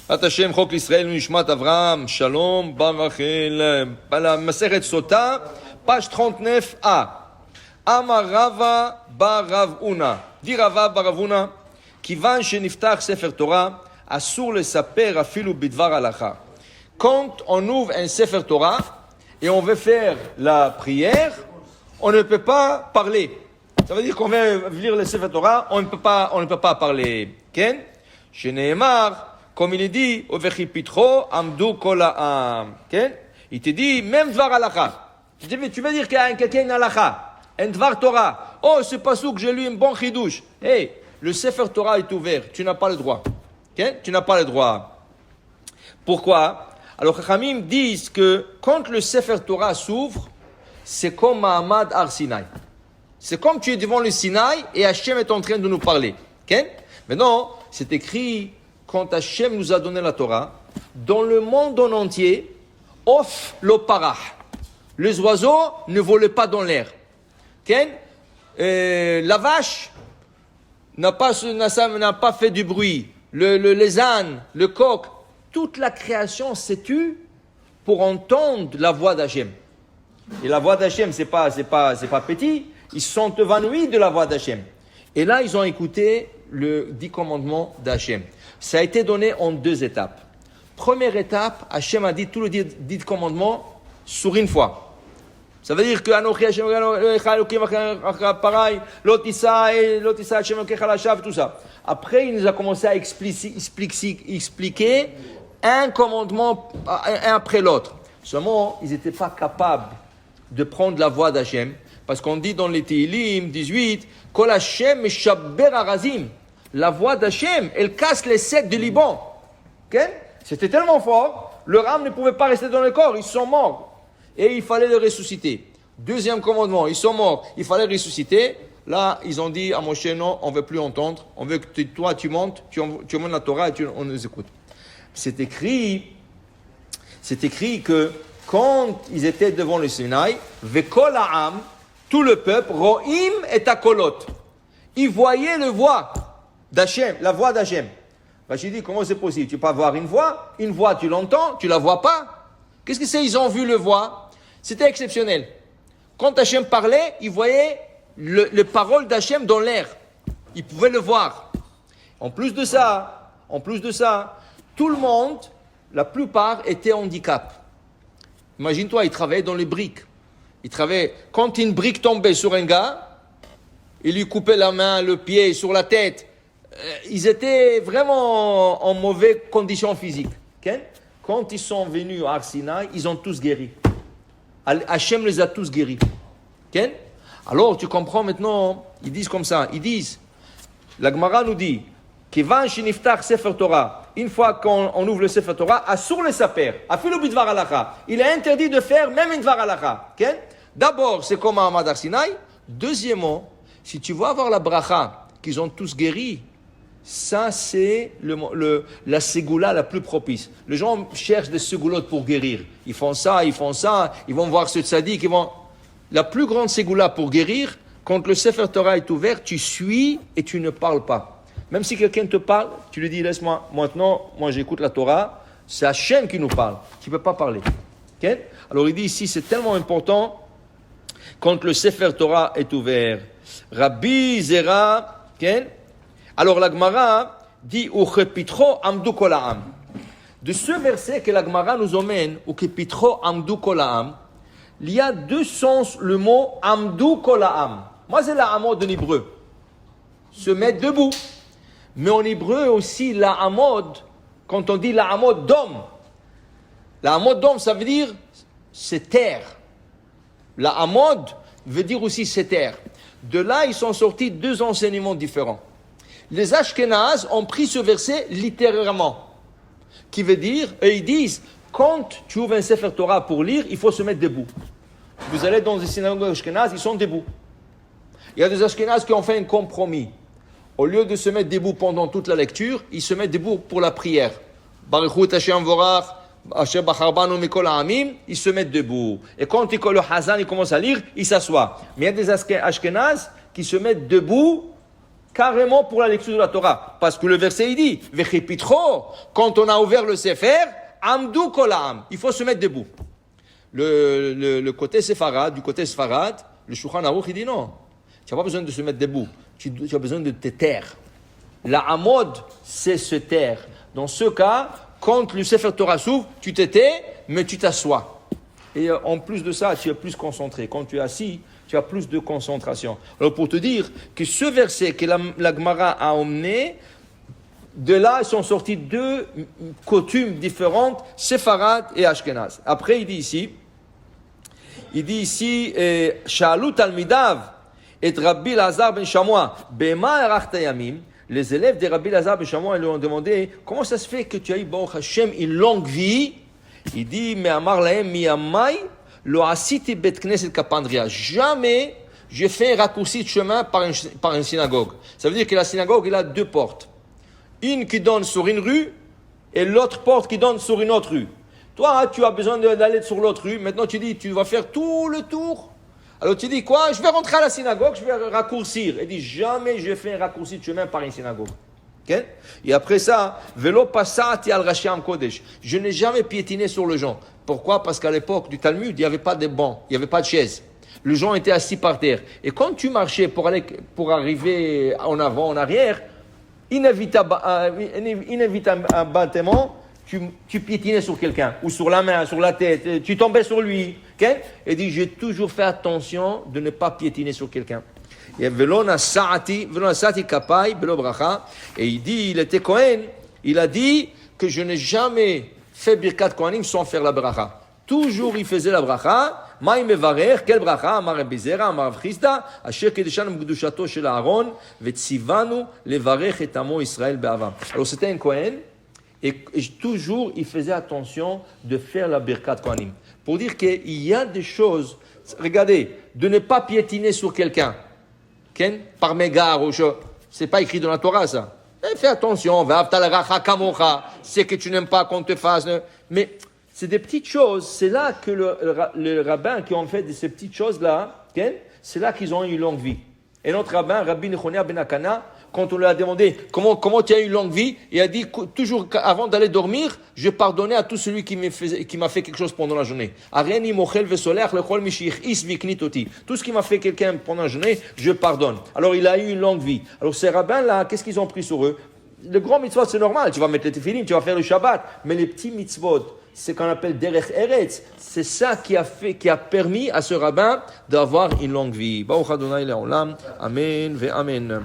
Hashem, Chok l'Israël, Nishmat Avram, Shalom, Bavachel, la Maseret Sota, page 39a. Amar Rava bar Rav Una. Dit Rava bar Rav Una, Kivan sheniftach Sefer Torah, asur le saper afilu bidvar halacha. Quand on ouvre un Sefer Torah et on veut faire la prière, on ne peut pas parler. Ça veut dire qu'on veut lire le Sefer Torah, on ne peut pas parler. Ken? Sheneemar, comme il est dit, Ovechi Pitro, Amdu Kola. Il te dit, même Dvar Halacha. Tu veux dire qu'il y a quelqu'un Halacha, un Dvar Torah. Oh, c'est pas ça que j'ai lu un bon chidouche. Hey, le Sefer Torah est ouvert, tu n'as pas le droit. Tu n'as pas le droit. Pourquoi? Alors, Chachamim disent que quand le Sefer Torah s'ouvre, c'est comme Mahamad Har Sinai. C'est comme tu es devant le Sinaï et Hachem est en train de nous parler. Maintenant, c'est écrit quand Hachem nous a donné la Torah, dans le monde en entier, off lo parah. Les oiseaux ne volent pas dans l'air. La vache n'a pas fait du bruit. Les ânes, le coq, toute la création s'est tue pour entendre la voix d'Hachem. Et la voix d'Hachem, c'est pas petit. Ils sont évanouis de la voix d'Hachem. Et là, ils ont écouté le 10 commandements d'Hachem. Ça a été donné en 2 étapes. Première étape, Hachem a dit tout le 10 commandements sur une fois. Ça veut dire que Anochi Hachem pareil, Lotissa Hachem Kechalachaf, tout ça. Après, il nous a commencé à expliquer un commandement un après l'autre. Seulement, ils n'étaient pas capables de prendre la voix d'Hachem. Parce qu'on dit dans les Tehillim 18, Kol Hachem Meshaber Harazim. La voix d'Hachem, elle casse les cèdres du Liban. C'était tellement fort, leur âme ne pouvait pas rester dans le corps, ils sont morts. Et il fallait les ressusciter. Deuxième commandement, ils sont morts, il fallait ressusciter. Là, ils ont dit à Moshe, non, on ne veut plus entendre, on veut que toi tu montes, tu montes la Torah et on nous écoute. C'est écrit que quand ils étaient devant le Sinaï, Vekol Ha'am, tout le peuple, Ro'im et Akolot, ils voyaient la voix d'Hachem. Rachid dit, comment c'est possible? Tu peux pas voir une voix, tu l'entends, tu la vois pas. Qu'est-ce que c'est? Ils ont vu le voix. C'était exceptionnel. Quand Hachem parlait, ils voyaient les paroles d'Hachem dans l'air. Ils pouvaient le voir. En plus de ça, tout le monde, la plupart étaient handicapés. Imagine-toi, ils travaillaient dans les briques. Quand une brique tombait sur un gars, il lui coupait la main, le pied, sur la tête. Ils étaient vraiment en mauvaise condition physique. Quand ils sont venus à Har Sinai, ils ont tous guéri. Hachem les a tous guéris. Alors tu comprends maintenant, ils disent comme ça, la Gemara nous dit, Kivan sheniftach Sefer Torah, une fois qu'on ouvre le Sefer Torah, asur le saper, afilu bidvar halacha. Il est interdit de faire même un dvar halacha. D'abord, c'est comme à Mahamad Har Sinai. Deuxièmement, si tu veux avoir la bracha qu'ils ont tous guéri, ça c'est la ségoula la plus propice. Les gens cherchent des ségoulottes pour guérir. Ils font ça, ils vont voir ce tzaddik, La plus grande ségoula pour guérir, quand le Sefer Torah est ouvert, tu suis et tu ne parles pas. Même si quelqu'un te parle, tu lui dis, laisse-moi, maintenant, moi j'écoute la Torah, c'est Hachem qui nous parle, tu ne peux pas parler. Alors il dit ici, c'est tellement important, quand le Sefer Torah est ouvert. Rabbi Zera, alors la Gemara dit, Uchepitro amdu kol ha'am. De ce verset que la Gemara nous emmène, Uchepitro amdu kol ha'am, il y a 2 sens le mot amdu kol ha'am. Moi c'est la hamod en hébreu, se mettre debout. Mais en hébreu aussi, la hamod, quand on dit la hamod d'homme, la hamod d'homme, ça veut dire c'est terre. La hamod veut dire aussi c'est terre. De là, ils sont sortis 2 enseignements différents. Les Ashkénazes ont pris ce verset littéralement, qui veut dire, et ils disent, quand tu ouvres un Sefer Torah pour lire, il faut se mettre debout. Vous allez dans les synagogues Ashkénazes, ils sont debout. Il y a des Ashkénazes qui ont fait un compromis. Au lieu de se mettre debout pendant toute la lecture, ils se mettent debout pour la prière. Baruch Hashem vorach, Asher bachar banu mikol ha'amim, ils se mettent debout. Et quand le Hazan il commence à lire, il s'assoit. Mais il y a des Ashkénazes qui se mettent debout carrément pour la lecture de la Torah. Parce que le verset, il dit, Vechipitro, quand on a ouvert le Sefer, Amdou Kolam, il faut se mettre debout. Le côté séfarade, du côté séfarade, le Shulchan Aruch, il dit non. Tu n'as pas besoin de se mettre debout. Tu as besoin de te taire. La amod, c'est se taire. Dans ce cas, quand le Sefer Torah s'ouvre, tu te tais, mais tu t'assois. Et en plus de ça, tu es plus concentré. Quand tu es assis, tu as plus de concentration. Alors pour te dire que ce verset que la Gemara a emmené, de là sont sorties deux coutumes différentes, séfarade et ashkenaz. Après, il dit ici, Sha'alu talmidav et Rabbi Lazar ben Shamoua, bema erachta yamim. Les élèves de Rabbi Lazar ben Shamoua lui ont demandé, comment ça se fait que tu as eu, Baruch Hashem, une longue vie? Il dit, mais amar lahem miyamai, lo asiti bet knesset kapandria. Jamais je fais un raccourci de chemin par une synagogue. Ça veut dire que la synagogue, il a deux portes. Une qui donne sur une rue et l'autre porte qui donne sur une autre rue. Toi, tu as besoin d'aller sur l'autre rue. Maintenant, tu dis, tu vas faire tout le tour. Alors, tu dis quoi? Je vais rentrer à la synagogue, je vais raccourcir. Il dit, jamais je fais un raccourci de chemin par une synagogue. Okay? Et après ça, Velo passati al Rasham Kodesh. Je n'ai jamais piétiné sur le gens. Pourquoi? Parce qu'à l'époque du Talmud, il n'y avait pas de bancs, il n'y avait pas de chaises. Les gens étaient assis par terre. Et quand tu marchais pour arriver en avant, en arrière, inévitablement, tu piétinais sur quelqu'un, ou sur la main, sur la tête, tu tombais sur lui. Okay? Et dit, j'ai toujours fait attention de ne pas piétiner sur quelqu'un. Et il dit, il était Kohen, il a dit que je n'ai jamais fait Birkat Kohanim sans faire la bracha. Toujours il faisait la bracha. Maï mevarer, quel bracha? Amar Rabbi Zera, Amar Rav Chisda, Asher kedeshanu b'kedushato shel Aaron, vetzivanu levarech et amo Israël be'ava. Alors c'était un Kohen, et toujours il faisait attention de faire la Birkat Kohanim. Pour dire qu'il y a des choses, regardez, de ne pas piétiner sur quelqu'un. Par mégarde, c'est pas écrit dans la Torah ça. Fais attention, c'est que tu n'aimes pas qu'on te fasse. Mais c'est des petites choses, c'est là que le rabbin qui ont fait de ces petites choses-là, c'est là qu'ils ont eu une longue vie. Et notre rabbin, Rabbi Nechonia ben Akana, quand on lui a demandé comment tu as eu une longue vie, il a dit toujours avant d'aller dormir, je pardonnais à tout celui qui m'a fait quelque chose pendant la journée. Tout ce qui m'a fait quelqu'un pendant la journée, je pardonne. Alors il a eu une longue vie. Alors ces rabbins-là, qu'est-ce qu'ils ont pris sur eux? Le grand mitzvot, c'est normal, tu vas mettre les tefilin, tu vas faire le Shabbat, mais les petits mitzvot, c'est qu'on appelle derech eretz, c'est ça qui a permis à ce rabbin d'avoir une longue vie. Baruch Adonai le'olam, amen ve amen.